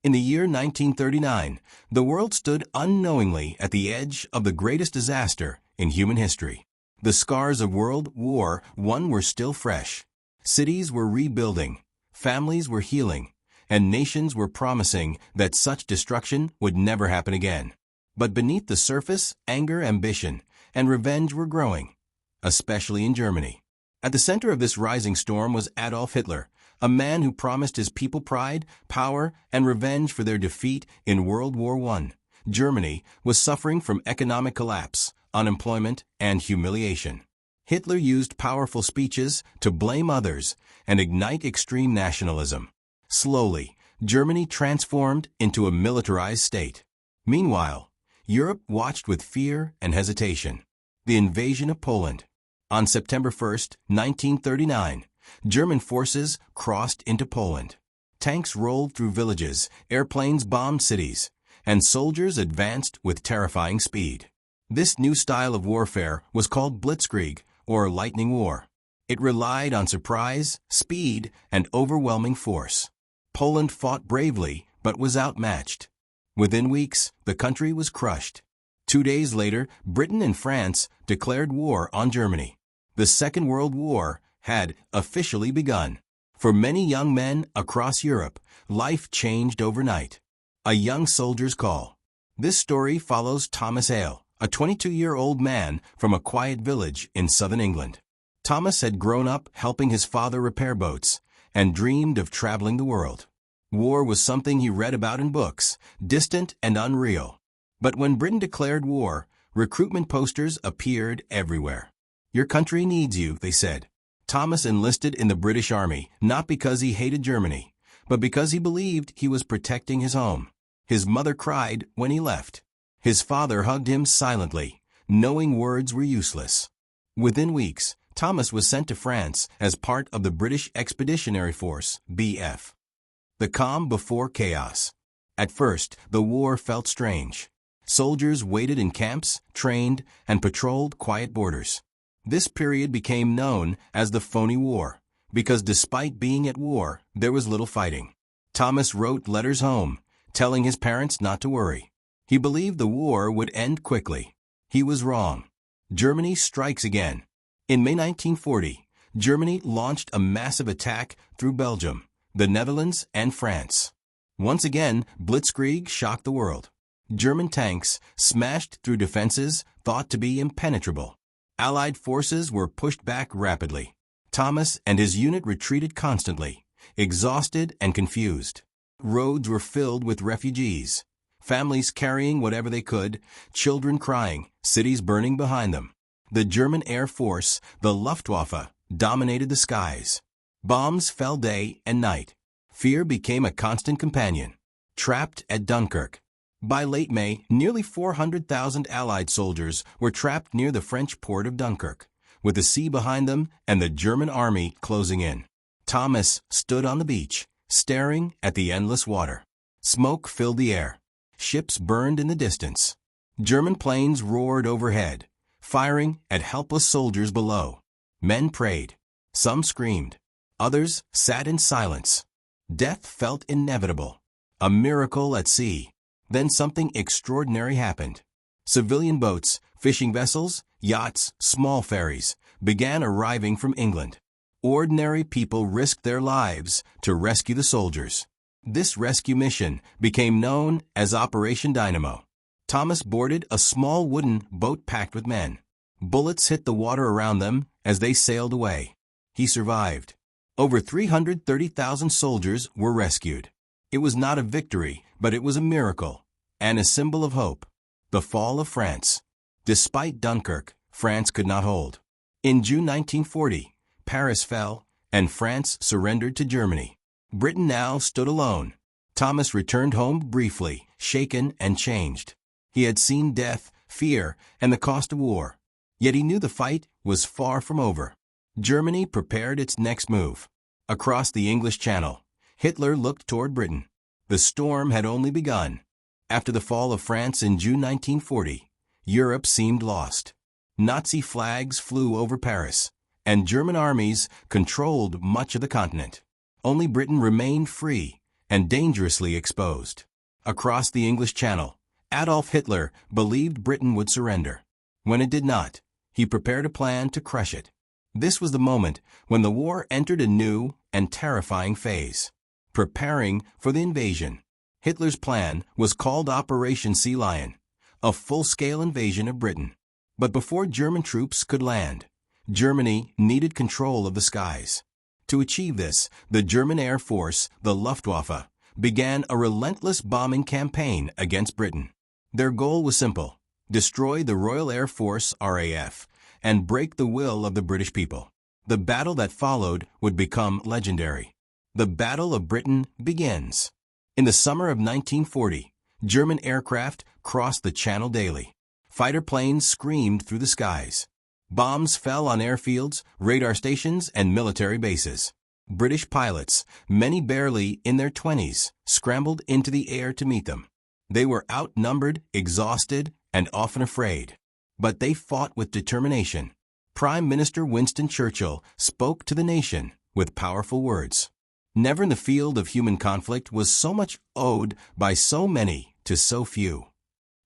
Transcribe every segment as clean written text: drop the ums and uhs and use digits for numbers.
In the year 1939, the world stood unknowingly at the edge of the greatest disaster in human history. The scars of World War I were still fresh. Cities were rebuilding, families were healing, and nations were promising that such destruction would never happen again. But beneath the surface, anger, ambition, and revenge were growing, especially in Germany. At the center of this rising storm was Adolf Hitler, a man who promised his people pride, power, and revenge for their defeat in World War I. Germany was suffering from economic collapse, unemployment, and humiliation. Hitler used powerful speeches to blame others and ignite extreme nationalism. Slowly, Germany transformed into a militarized state. Meanwhile, Europe watched with fear and hesitation. The invasion of Poland. On September 1, 1939, German forces crossed into Poland. Tanks rolled through villages, airplanes bombed cities, and soldiers advanced with terrifying speed. This new style of warfare was called Blitzkrieg, or lightning war. It relied on surprise, speed, and overwhelming force. Poland fought bravely, but was outmatched. Within weeks, the country was crushed. 2 days later, Britain and France declared war on Germany. The Second World War had officially begun. For many young men across Europe, life changed overnight. A young soldier's call. This story follows Thomas Hale, a 22-year-old man from a quiet village in southern England. Thomas had grown up helping his father repair boats and dreamed of traveling the world. War was something he read about in books, distant and unreal. But when Britain declared war, recruitment posters appeared everywhere. "Your country needs you," they said. Thomas enlisted in the British Army, not because he hated Germany, but because he believed he was protecting his home. His mother cried when he left. His father hugged him silently, knowing words were useless. Within weeks, Thomas was sent to France as part of the British Expeditionary Force, BF. The calm before chaos. At first, the war felt strange. Soldiers waited in camps, trained, and patrolled quiet borders. This period became known as the Phony War, because despite being at war, there was little fighting. Thomas wrote letters home, telling his parents not to worry. He believed the war would end quickly. He was wrong. Germany strikes again. In May 1940, Germany launched a massive attack through Belgium, the Netherlands, and France. Once again, Blitzkrieg shocked the world. German tanks smashed through defenses thought to be impenetrable. Allied forces were pushed back rapidly. Thomas and his unit retreated constantly, exhausted and confused. Roads were filled with refugees, families carrying whatever they could, children crying, cities burning behind them. The German Air Force, the Luftwaffe, dominated the skies. Bombs fell day and night. Fear became a constant companion. Trapped at Dunkirk. By late May, nearly 400,000 Allied soldiers were trapped near the French port of Dunkirk, with the sea behind them and the German army closing in. Thomas stood on the beach, staring at the endless water. Smoke filled the air. Ships burned in the distance. German planes roared overhead, firing at helpless soldiers below. Men prayed. Some screamed. Others sat in silence. Death felt inevitable. A miracle at sea. Then something extraordinary happened. Civilian boats, fishing vessels, yachts, small ferries began arriving from England. Ordinary people risked their lives to rescue the soldiers. This rescue mission became known as Operation Dynamo. Thomas boarded a small wooden boat packed with men. Bullets hit the water around them as they sailed away. He survived. Over 330,000 soldiers were rescued. It was not a victory, but it was a miracle, and a symbol of hope. The fall of France. Despite Dunkirk, France could not hold. In June 1940, Paris fell, and France surrendered to Germany. Britain now stood alone. Thomas returned home briefly, shaken and changed. He had seen death, fear, and the cost of war. Yet he knew the fight was far from over. Germany prepared its next move. Across the English Channel, Hitler looked toward Britain. The storm had only begun. After the fall of France in June 1940, Europe seemed lost. Nazi flags flew over Paris, and German armies controlled much of the continent. Only Britain remained free, and dangerously exposed. Across the English Channel, Adolf Hitler believed Britain would surrender. When it did not, he prepared a plan to crush it. This was the moment when the war entered a new and terrifying phase. Preparing for the invasion. Hitler's plan was called Operation Sea Lion, a full-scale invasion of Britain. But before German troops could land, Germany needed control of the skies. To achieve this, the German Air Force, the Luftwaffe, began a relentless bombing campaign against Britain. Their goal was simple: destroy the Royal Air Force RAF and break the will of the British people. The battle that followed would become legendary. The Battle of Britain begins. In the summer of 1940, German aircraft crossed the Channel daily. Fighter planes screamed through the skies. Bombs fell on airfields, radar stations, and military bases. British pilots, many barely in their 20s, scrambled into the air to meet them. They were outnumbered, exhausted, and often afraid. But they fought with determination. Prime Minister Winston Churchill spoke to the nation with powerful words. Never in the field of human conflict was so much owed by so many to so few.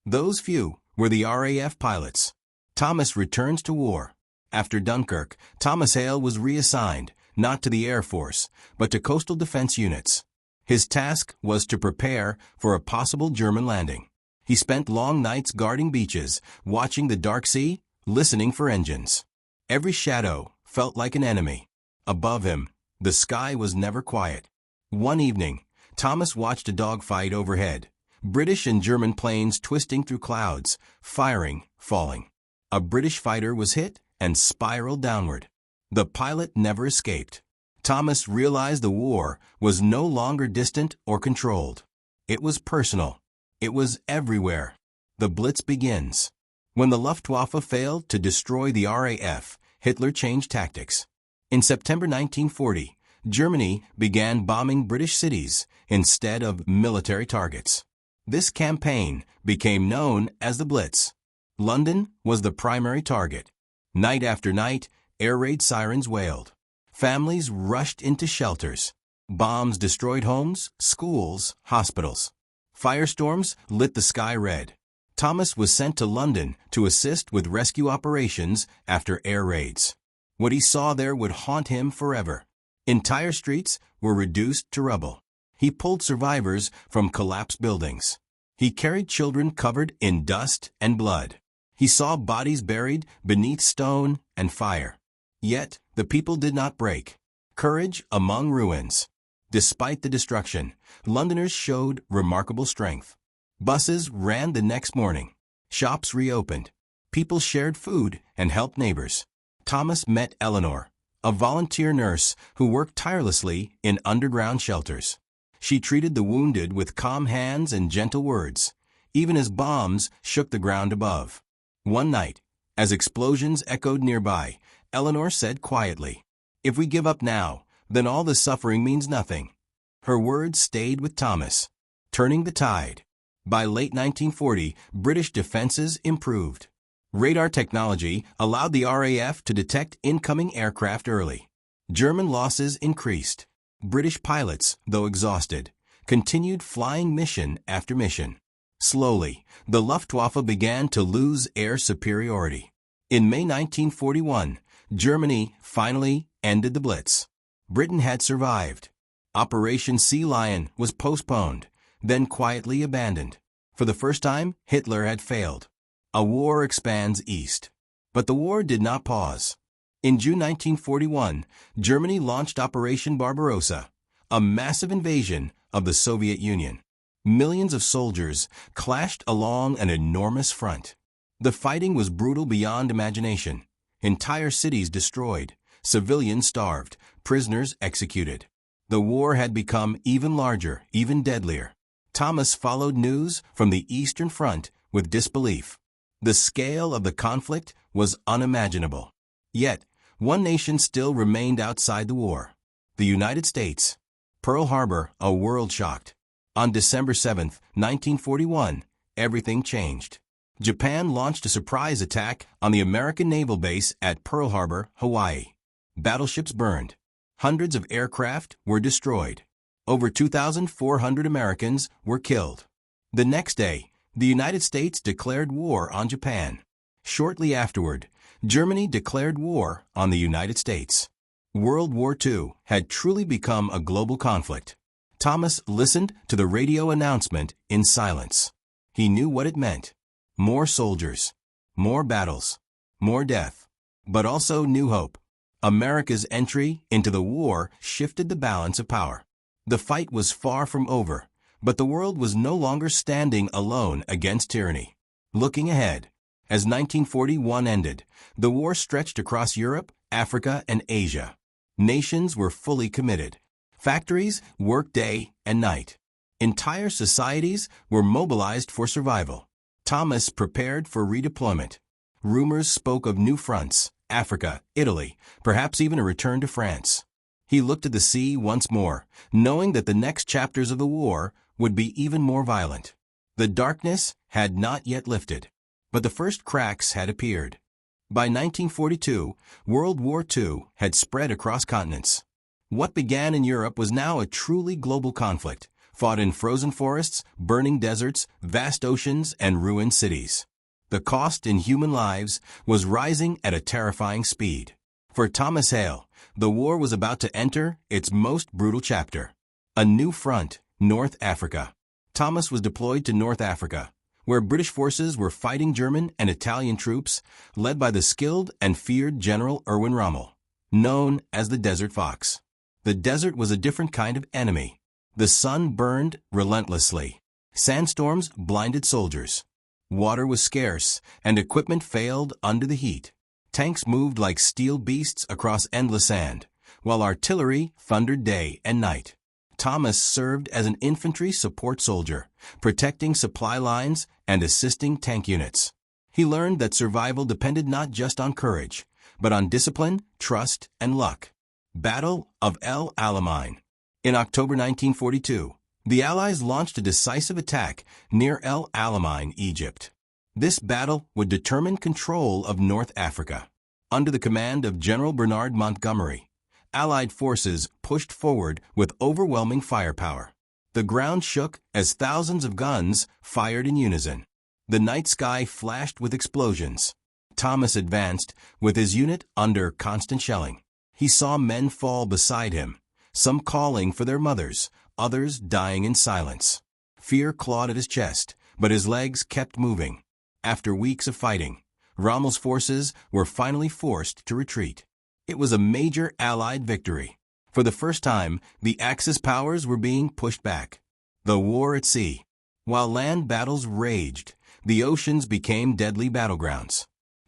Those few were the RAF pilots. Thomas returns to war. After Dunkirk, Thomas Hale was reassigned, not to the Air Force, but to coastal defense units. His task was to prepare for a possible German landing. He spent long nights guarding beaches, watching the dark sea, listening for engines. Every shadow felt like an enemy. Above him, the sky was never quiet. One evening, Thomas watched a dogfight overhead. British and German planes twisting through clouds, firing, falling. A British fighter was hit and spiraled downward. The pilot never escaped. Thomas realized the war was no longer distant or controlled. It was personal. It was everywhere. The Blitz begins. When the Luftwaffe failed to destroy the RAF, Hitler changed tactics. In September 1940, Germany began bombing British cities instead of military targets. This campaign became known as the Blitz. London was the primary target. Night after night, air raid sirens wailed. Families rushed into shelters. Bombs destroyed homes, schools, hospitals. Firestorms lit the sky red. Thomas was sent to London to assist with rescue operations after air raids. What he saw there would haunt him forever. Entire streets were reduced to rubble. He pulled survivors from collapsed buildings. He carried children covered in dust and blood. He saw bodies buried beneath stone and fire. Yet the people did not break. Courage among ruins. Despite the destruction, Londoners showed remarkable strength. Buses ran the next morning. Shops reopened. People shared food and helped neighbors. Thomas met Eleanor, a volunteer nurse who worked tirelessly in underground shelters. She treated the wounded with calm hands and gentle words, even as bombs shook the ground above. One night, as explosions echoed nearby, Eleanor said quietly, "If we give up now, then all the suffering means nothing." Her words stayed with Thomas, turning the tide. By late 1940, British defenses improved. Radar technology allowed the RAF to detect incoming aircraft early. German losses increased. British pilots, though exhausted, continued flying mission after mission. Slowly, the Luftwaffe began to lose air superiority. In May 1941, Germany finally ended the Blitz. Britain had survived. Operation Sea Lion was postponed, then quietly abandoned. For the first time, Hitler had failed. A war expands east. But the war did not pause. In June 1941, Germany launched Operation Barbarossa, a massive invasion of the Soviet Union. Millions of soldiers clashed along an enormous front. The fighting was brutal beyond imagination. Entire cities destroyed, civilians starved, prisoners executed. The war had become even larger, even deadlier. Thomas followed news from the Eastern Front with disbelief. The scale of the conflict was unimaginable. Yet, one nation still remained outside the war: the United States. Pearl Harbor, a world shocked. On December 7, 1941, everything changed. Japan launched a surprise attack on the American naval base at Pearl Harbor, Hawaii. Battleships burned. Hundreds of aircraft were destroyed. Over 2,400 Americans were killed. The next day, the United States declared war on Japan. Shortly afterward, Germany declared war on the United States. World War II had truly become a global conflict. Thomas listened to the radio announcement in silence. He knew what it meant. More soldiers, more battles, more death, but also new hope. America's entry into the war shifted the balance of power. The fight was far from over, but the world was no longer standing alone against tyranny. Looking ahead, as 1941 ended, the war stretched across Europe, Africa, and Asia. Nations were fully committed. Factories worked day and night. Entire societies were mobilized for survival. Thomas prepared for redeployment. Rumors spoke of new fronts, Africa, Italy, perhaps even a return to France. He looked at the sea once more, knowing that the next chapters of the war would be even more violent. The darkness had not yet lifted, but the first cracks had appeared. By 1942, World War II had spread across continents. What began in Europe was now a truly global conflict, fought in frozen forests, burning deserts, vast oceans, and ruined cities. The cost in human lives was rising at a terrifying speed. For Thomas Hale, the war was about to enter its most brutal chapter. A new front, North Africa. Thomas was deployed to North Africa, where British forces were fighting German and Italian troops, led by the skilled and feared General Erwin Rommel, known as the Desert Fox. The desert was a different kind of enemy. The sun burned relentlessly. Sandstorms blinded soldiers. Water was scarce, and equipment failed under the heat. Tanks moved like steel beasts across endless sand, while artillery thundered day and night. Thomas served as an infantry support soldier, protecting supply lines and assisting tank units. He learned that survival depended not just on courage, but on discipline, trust, and luck. Battle of El Alamein. In October 1942, the Allies launched a decisive attack near El Alamein, Egypt. This battle would determine control of North Africa. Under the command of General Bernard Montgomery, Allied forces pushed forward with overwhelming firepower. The ground shook as thousands of guns fired in unison. The night sky flashed with explosions. Thomas advanced with his unit under constant shelling. He saw men fall beside him, some calling for their mothers, others dying in silence. Fear clawed at his chest, but his legs kept moving. After weeks of fighting, Rommel's forces were finally forced to retreat. It was a major Allied victory. For the first time, the Axis powers were being pushed back. The war at sea. While land battles raged, the oceans became deadly battlegrounds.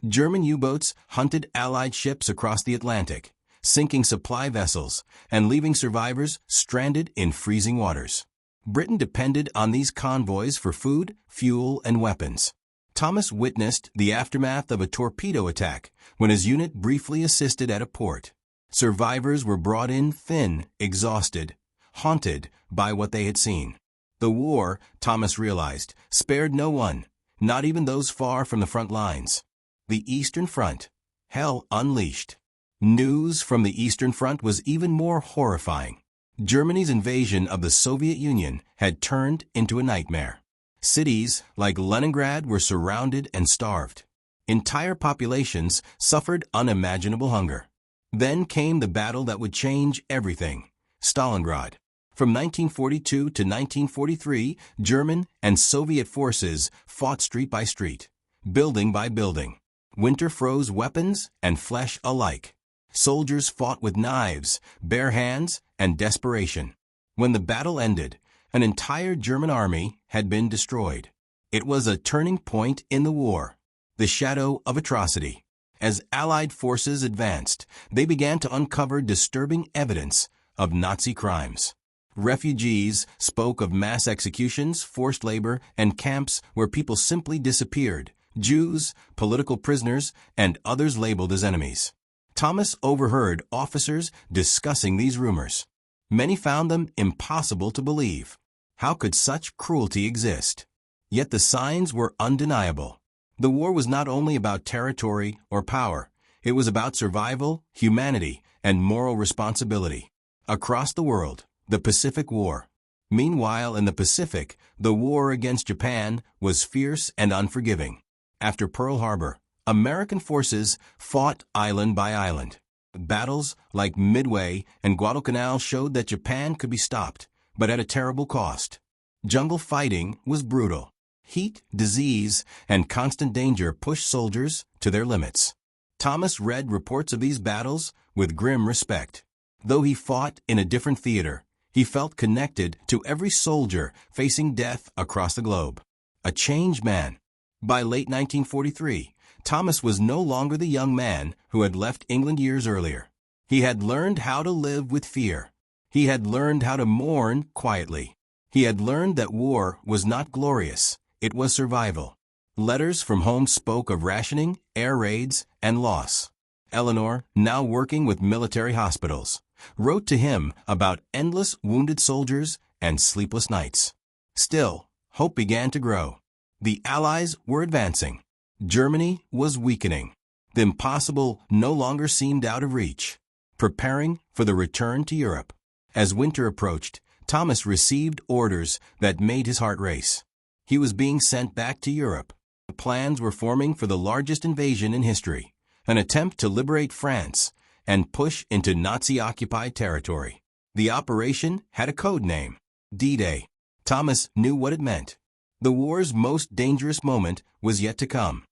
German U-boats hunted Allied ships across the Atlantic, sinking supply vessels and leaving survivors stranded in freezing waters. Britain depended on these convoys for food, fuel, and weapons. Thomas witnessed the aftermath of a torpedo attack when his unit briefly assisted at a port. Survivors were brought in thin, exhausted, haunted by what they had seen. The war, Thomas realized, spared no one, not even those far from the front lines. The Eastern Front. Hell unleashed. News from the Eastern Front was even more horrifying. Germany's invasion of the Soviet Union had turned into a nightmare. Cities like Leningrad were surrounded and starved. Entire populations suffered unimaginable hunger. Then came the battle that would change everything, Stalingrad. From 1942 to 1943, German and Soviet forces fought street by street, building by building. Winter froze weapons and flesh alike. Soldiers fought with knives, bare hands, and desperation. When the battle ended, an entire German army had been destroyed. It was a turning point in the war, the shadow of atrocity. As Allied forces advanced, they began to uncover disturbing evidence of Nazi crimes. Refugees spoke of mass executions, forced labor, and camps where people simply disappeared, Jews, political prisoners, and others labeled as enemies. Thomas overheard officers discussing these rumors. Many found them impossible to believe. How could such cruelty exist? Yet the signs were undeniable. The war was not only about territory or power. It was about survival, humanity, and moral responsibility. Across the world, the Pacific War. Meanwhile, in the Pacific, the war against Japan was fierce and unforgiving. After Pearl Harbor, American forces fought island by island. Battles like Midway and Guadalcanal showed that Japan could be stopped, but at a terrible cost. Jungle fighting was brutal. Heat, disease, and constant danger pushed soldiers to their limits. Thomas read reports of these battles with grim respect. Though he fought in a different theater, he felt connected to every soldier facing death across the globe. A changed man. By late 1943, Thomas was no longer the young man who had left England years earlier. He had learned how to live with fear. He had learned how to mourn quietly. He had learned that war was not glorious. It was survival. Letters from home spoke of rationing, air raids, and loss. Eleanor, now working with military hospitals, wrote to him about endless wounded soldiers and sleepless nights. Still, hope began to grow. The Allies were advancing. Germany was weakening. The impossible no longer seemed out of reach. Preparing for the return to Europe. As winter approached, Thomas received orders that made his heart race. He was being sent back to Europe. Plans were forming for the largest invasion in history, an attempt to liberate France and push into Nazi-occupied territory. The operation had a code name, D-Day. Thomas knew what it meant. The war's most dangerous moment was yet to come.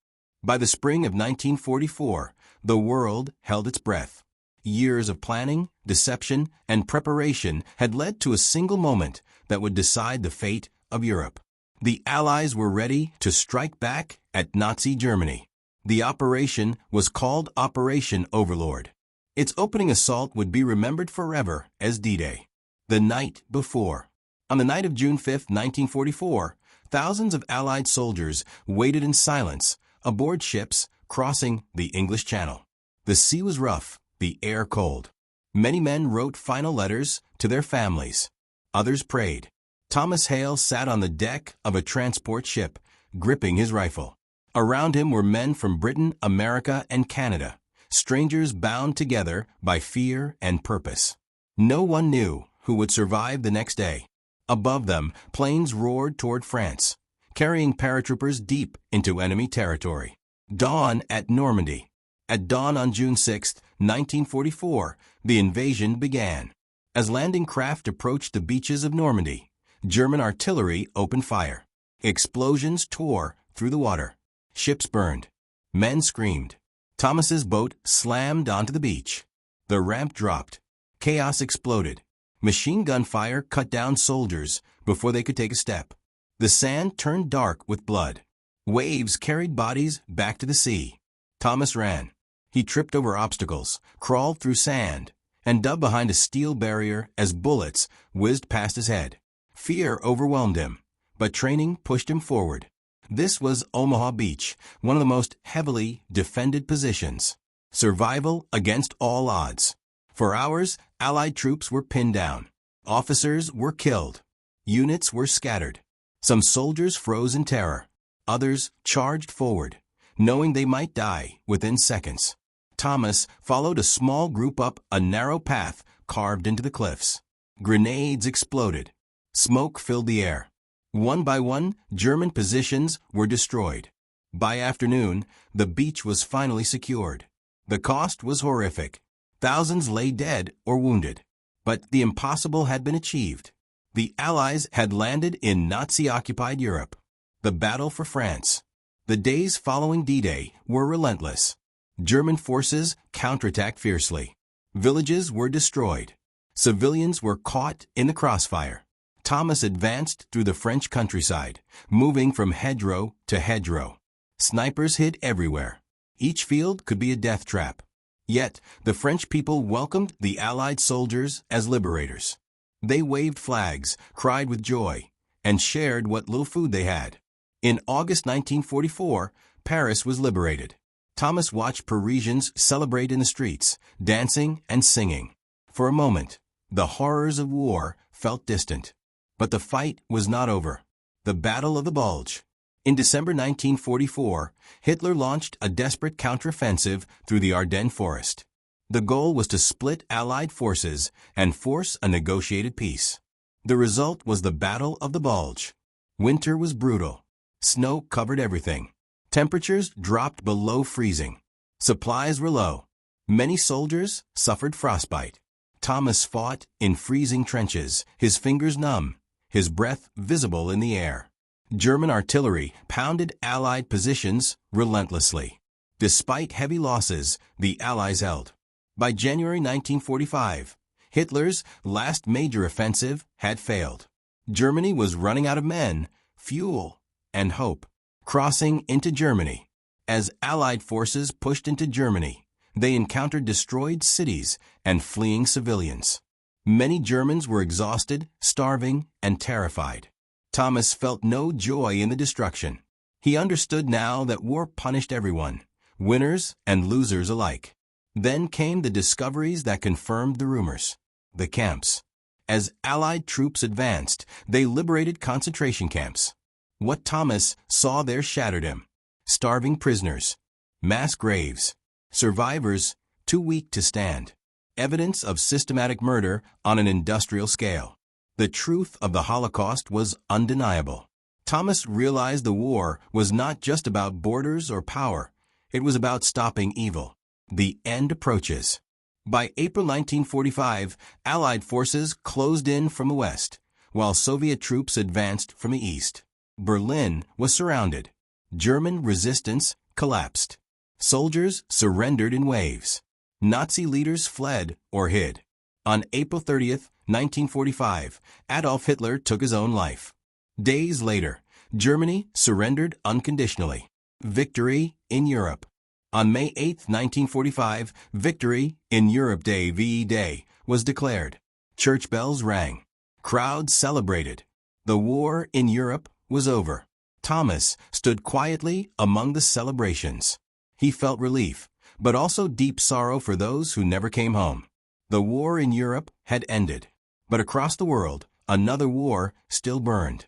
By the spring of 1944, the world held its breath. Years of planning, deception, and preparation had led to a single moment that would decide the fate of Europe. The Allies were ready to strike back at Nazi Germany. The operation was called Operation Overlord. Its opening assault would be remembered forever as D-Day. The night before. On the night of June 5, 1944, thousands of Allied soldiers waited in silence aboard ships crossing the English Channel. The sea was rough, the air cold. Many men wrote final letters to their families. Others prayed. Thomas Hale sat on the deck of a transport ship, gripping his rifle. Around him were men from Britain, America, and Canada, strangers bound together by fear and purpose. No one knew who would survive the next day. Above them, planes roared toward France, carrying paratroopers deep into enemy territory. Dawn at Normandy. At dawn on June 6, 1944, the invasion began. As landing craft approached the beaches of Normandy, German artillery opened fire. Explosions tore through the water. Ships burned. Men screamed. Thomas's boat slammed onto the beach. The ramp dropped. Chaos exploded. Machine gun fire cut down soldiers before they could take a step. The sand turned dark with blood. Waves carried bodies back to the sea. Thomas ran. He tripped over obstacles, crawled through sand, and dug behind a steel barrier as bullets whizzed past his head. Fear overwhelmed him, but training pushed him forward. This was Omaha Beach, one of the most heavily defended positions. Survival against all odds. For hours, Allied troops were pinned down. Officers were killed. Units were scattered. Some soldiers froze in terror. Others charged forward, knowing they might die within seconds. Thomas followed a small group up a narrow path carved into the cliffs. Grenades exploded. Smoke filled the air. One by one, German positions were destroyed. By afternoon, the beach was finally secured. The cost was horrific. Thousands lay dead or wounded. But the impossible had been achieved. The Allies had landed in Nazi-occupied Europe. The battle for France. The days following D-Day were relentless. German forces counterattacked fiercely. Villages were destroyed. Civilians were caught in the crossfire. Thomas advanced through the French countryside, moving from hedgerow to hedgerow. Snipers hid everywhere. Each field could be a death trap. Yet, the French people welcomed the Allied soldiers as liberators. They waved flags, cried with joy, and shared what little food they had. In August 1944, Paris was liberated. Thomas watched Parisians celebrate in the streets, dancing and singing. For a moment, the horrors of war felt distant. But the fight was not over. The Battle of the Bulge. In December 1944, Hitler launched a desperate counteroffensive through the Ardennes forest. The goal was to split Allied forces and force a negotiated peace. The result was the Battle of the Bulge. Winter was brutal. Snow covered everything. Temperatures dropped below freezing. Supplies were low. Many soldiers suffered frostbite. Thomas fought in freezing trenches, his fingers numb, his breath visible in the air. German artillery pounded Allied positions relentlessly. Despite heavy losses, the Allies held. By January 1945, Hitler's last major offensive had failed. Germany was running out of men, fuel, and hope. Crossing into Germany. As Allied forces pushed into Germany, they encountered destroyed cities and fleeing civilians. Many Germans were exhausted, starving, and terrified. Thomas felt no joy in the destruction. He understood now that war punished everyone, winners and losers alike. Then came the discoveries that confirmed the rumors. The camps. As Allied troops advanced, they liberated concentration camps. What Thomas saw there shattered him. Starving prisoners. Mass graves. Survivors too weak to stand. Evidence of systematic murder on an industrial scale. The truth of the Holocaust was undeniable. Thomas realized the war was not just about borders or power. It was about stopping evil. The end approaches. By April 1945, Allied forces closed in from the west, while Soviet troops advanced from the east. Berlin was surrounded. German resistance collapsed. Soldiers surrendered in waves. Nazi leaders fled or hid. On April 30, 1945, Adolf Hitler took his own life. Days later, Germany surrendered unconditionally. Victory in Europe. On May 8, 1945, Victory in Europe Day (VE-Day) was declared. Church bells rang. Crowds celebrated. The war in Europe was over. Thomas stood quietly among the celebrations. He felt relief, but also deep sorrow for those who never came home. The war in Europe had ended, but across the world, another war still burned.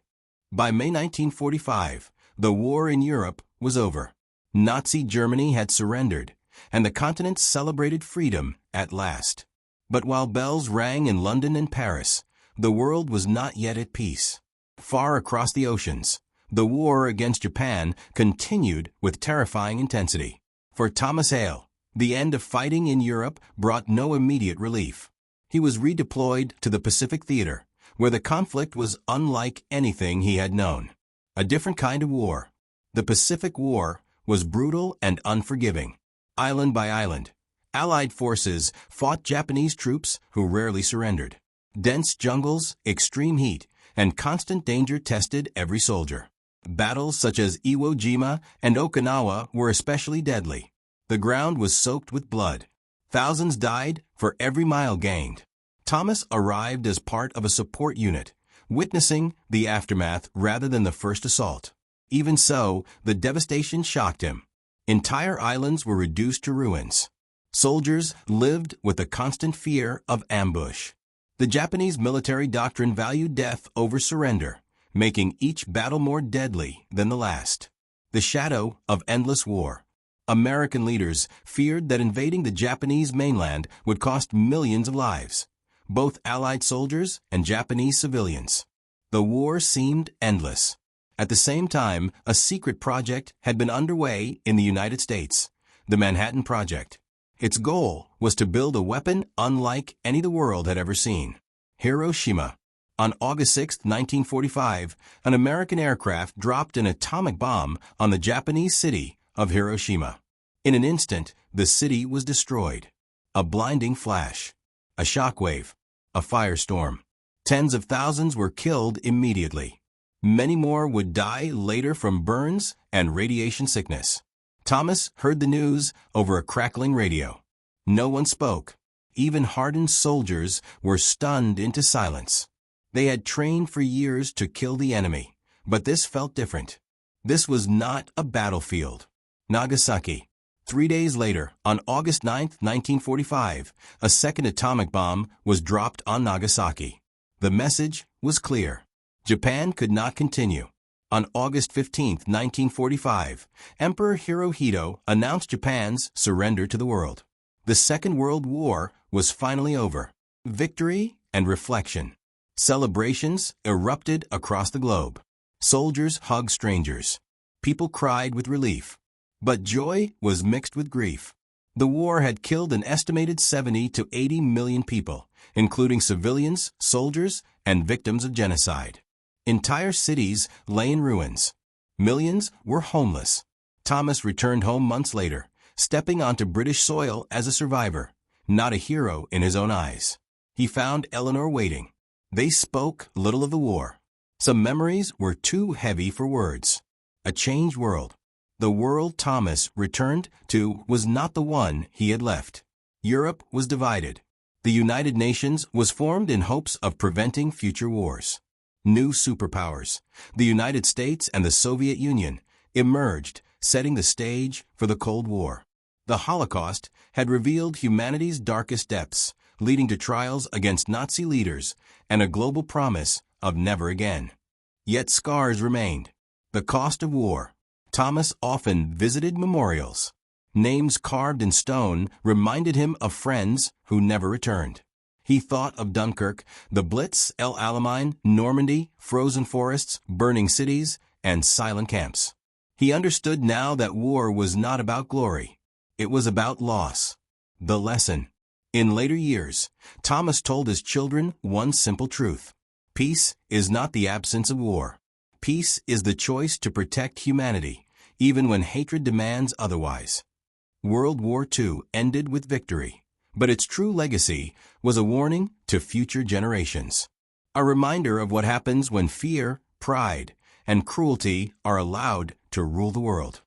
By May 1945, the war in Europe was over. Nazi Germany had surrendered, and the continent celebrated freedom at last. But while bells rang in London and Paris, the world was not yet at peace. Far across the oceans, the war against Japan continued with terrifying intensity. For Thomas Hale, the end of fighting in Europe brought no immediate relief. He was redeployed to the Pacific Theater, where the conflict was unlike anything he had known. A different kind of war. The Pacific War was brutal and unforgiving. Island by island, Allied forces fought Japanese troops who rarely surrendered. Dense jungles, extreme heat, and constant danger tested every soldier. Battles such as Iwo Jima and Okinawa were especially deadly. The ground was soaked with blood. Thousands died for every mile gained. Thomas arrived as part of a support unit, witnessing the aftermath rather than the first assault. Even so, the devastation shocked him. Entire islands were reduced to ruins. Soldiers lived with the constant fear of ambush. The Japanese military doctrine valued death over surrender, making each battle more deadly than the last. The shadow of endless war. American leaders feared that invading the Japanese mainland would cost millions of lives, both Allied soldiers and Japanese civilians. The war seemed endless. At the same time, a secret project had been underway in the United States, the Manhattan Project. Its goal was to build a weapon unlike any the world had ever seen. Hiroshima. On August 6, 1945, an American aircraft dropped an atomic bomb on the Japanese city of Hiroshima. In an instant, the city was destroyed. A blinding flash. A shockwave. A firestorm. Tens of thousands were killed immediately. Many more would die later from burns and radiation sickness. Thomas heard the news over a crackling radio. No one spoke. Even hardened soldiers were stunned into silence. They had trained for years to kill the enemy, but this felt different. This was not a battlefield. Nagasaki. 3 days later, on August 9, 1945, a second atomic bomb was dropped on Nagasaki. The message was clear. Japan could not continue. On August 15, 1945, Emperor Hirohito announced Japan's surrender to the world. The Second World War was finally over. Victory and reflection. Celebrations erupted across the globe. Soldiers hugged strangers. People cried with relief. But joy was mixed with grief. The war had killed an estimated 70 to 80 million people, including civilians, soldiers, and victims of genocide. Entire cities lay in ruins. Millions were homeless. Thomas returned home months later, stepping onto British soil as a survivor, not a hero in his own eyes. He found Eleanor waiting. They spoke little of the war. Some memories were too heavy for words. A changed world. The world Thomas returned to was not the one he had left. Europe was divided. The United Nations was formed in hopes of preventing future wars. New superpowers, the United States and the Soviet Union, emerged, setting the stage for the Cold War. The Holocaust had revealed humanity's darkest depths, leading to trials against Nazi leaders and a global promise of never again. Yet scars remained. The cost of war. Thomas often visited memorials. Names carved in stone reminded him of friends who never returned. He thought of Dunkirk, the Blitz, El Alamein, Normandy, frozen forests, burning cities, and silent camps. He understood now that war was not about glory. It was about loss. The lesson. In later years, Thomas told his children one simple truth. Peace is not the absence of war. Peace is the choice to protect humanity, even when hatred demands otherwise. World War II ended with victory, but its true legacy was a warning to future generations. A reminder of what happens when fear, pride, and cruelty are allowed to rule the world.